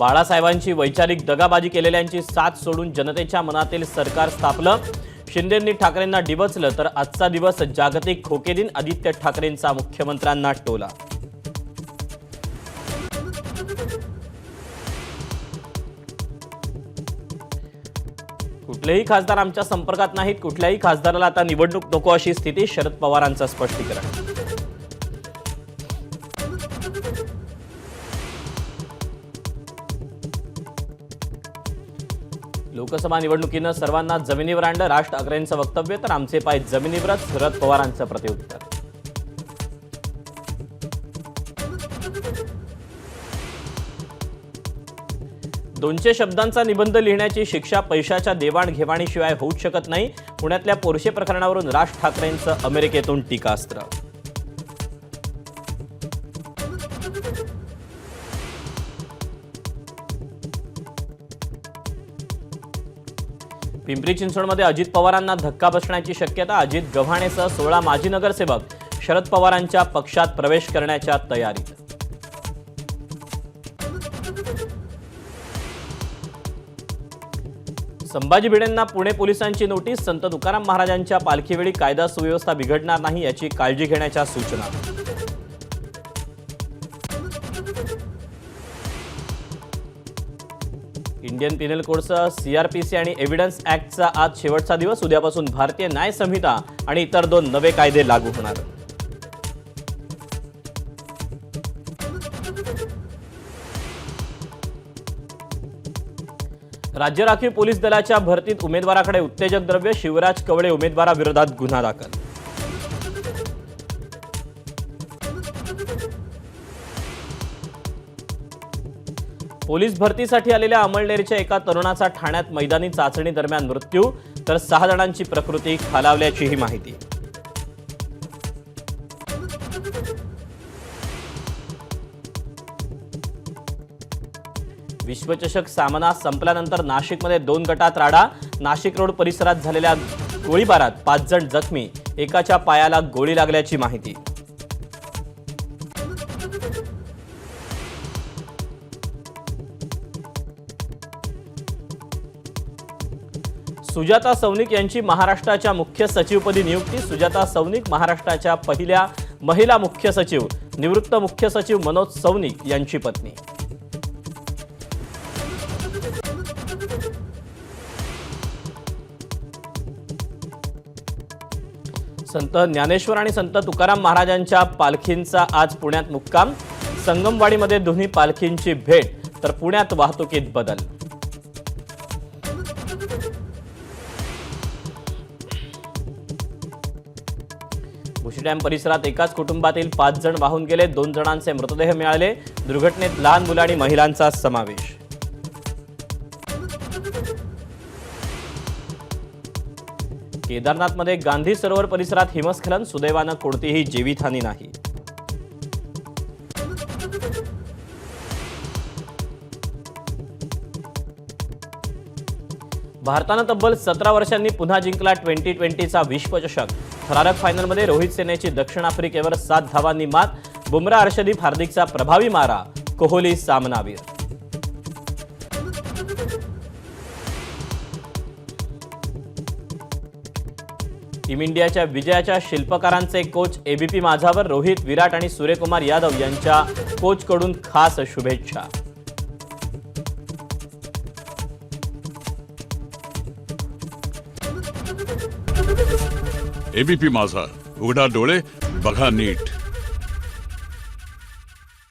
बाळासाहेबांची वैचारिक दगाबाजी केलेल्यांची साथ सोडून जनतेच्या मनातील सरकार स्थापलं। शिंदेंनी ठाकरेंना डिवचलं तर आजचा दिवस जागतिक खोके दिन। आदित्य ठाकरेंचा मुख्यमंत्र्यांना टोला। कुठलेही खासदार आमच्या संपर्कात नाहीत, कुठल्याही खासदाराला आता निवडणूक नको अशी स्थिती। शरद पवारांचं स्पष्टीकरण। लोकसभा निवडणुकीनं सर्वांना जमिनीवर आणलं, राज ठाकरेंचं वक्तव्य तर आमचे पाय जमिनीवरच, शरद पवारांचं प्रत्युत्तर। दोनशे शब्दांचा निबंध लिहिण्याची शिक्षा पैशाच्या देवाणघेवाणीशिवाय होऊच शकत नाही। पुण्यातल्या पोर्शे प्रकरणावरून राज ठाकरेंचं अमेरिकेतून टीकास्त्र। पिंपरी चिंचवडमध्ये अजित पवारांना धक्का बसण्याची शक्यता। अजित गव्हाणेसह 16 माजी नगरसेवक शरद पवारांच्या पक्षात प्रवेश करण्याच्या तयारीत। संभाजी भिडेंना पुणे पोलिसांची नोटीस। संत तुकाराम महाराजांच्या पालखीवेळी कायदा सुव्यवस्था बिघडणार नाही याची काळजी घेण्याच्या सूचना। इंडियन पिनल कोडसह सीआरपीसी आणि एव्हिडन्स ऍक्टचा आज शेवटचा दिवस। उद्यापासून भारतीय न्याय संहिता आणि इतर 2 नवे कायदे लागू होणार। राज्य राखीव पोलीस दलाच्या भरतीत उमेदवाराकडे उत्तेजक द्रव्य। शिवराज कवळे उमेदवाराविरोधात गुन्हा दाखल। पोलीस भरतीसाठी आलेल्या अमळनेरच्या एका तरुणाचा ठाण्यात मैदानी चाचणी दरम्यान मृत्यू, तर 6 जणांची प्रकृती खालावल्याचीही माहिती। विश्वचषक सामना संपल्यानंतर नाशिकमध्ये 2 गटात राडा। नाशिक रोड परिसरात झालेल्या गोळीबारात 5 जण जखमी, एकाच्या पायाला गोळी लागल्याची माहिती। सुजाता सौनिक यांची महाराष्ट्राच्या मुख्य सचिवपदी नियुक्ती। सुजाता सौनिक महाराष्ट्राच्या पहिल्या महिला मुख्य सचिव, निवृत्त मुख्य सचिव मनोज सौनिक यांची पत्नी। संत ज्ञानेश्वर आणि संत तुकाराम महाराजांच्या पालखींचा आज पुण्यात मुक्काम। संगमवाडीमध्ये दोन्ही पालखींची भेट, तर पुण्यात वाहतुकीत बदल। भुशी डॅम परिसरात एकाच कुटुंबातील 5 जण वाहून गेले। 2 जणांचे मृतदेह मिळाले। दुर्घटनेत लहान मुलं आणि महिलांचा समावेश। केदारनाथमध्ये गांधी सरोवर परिसरात हिमस्खलन। सुदैवानं कोणतीही जीवितहानी नाही। भारतानं तब्बल 17 वर्षांनी पुन्हा जिंकला 2020चा विश्वचषक। थरारक फायनलमध्ये रोहित सेनेची दक्षिण आफ्रिकेवर 7 धावांनी मात। बुमराह, अर्शदीप, हार्दिकचा प्रभावी मारा, कोहली सामनावीर। टीम इंडियाच्या विजयाच्या शिल्पकारांचे कोच एबीपी माझावर। रोहित, विराट आणि सूर्यकुमार यादव यांच्या कोचकडून खास शुभेच्छा। एबीपी माझा, उघडा डोळे बघा नीट।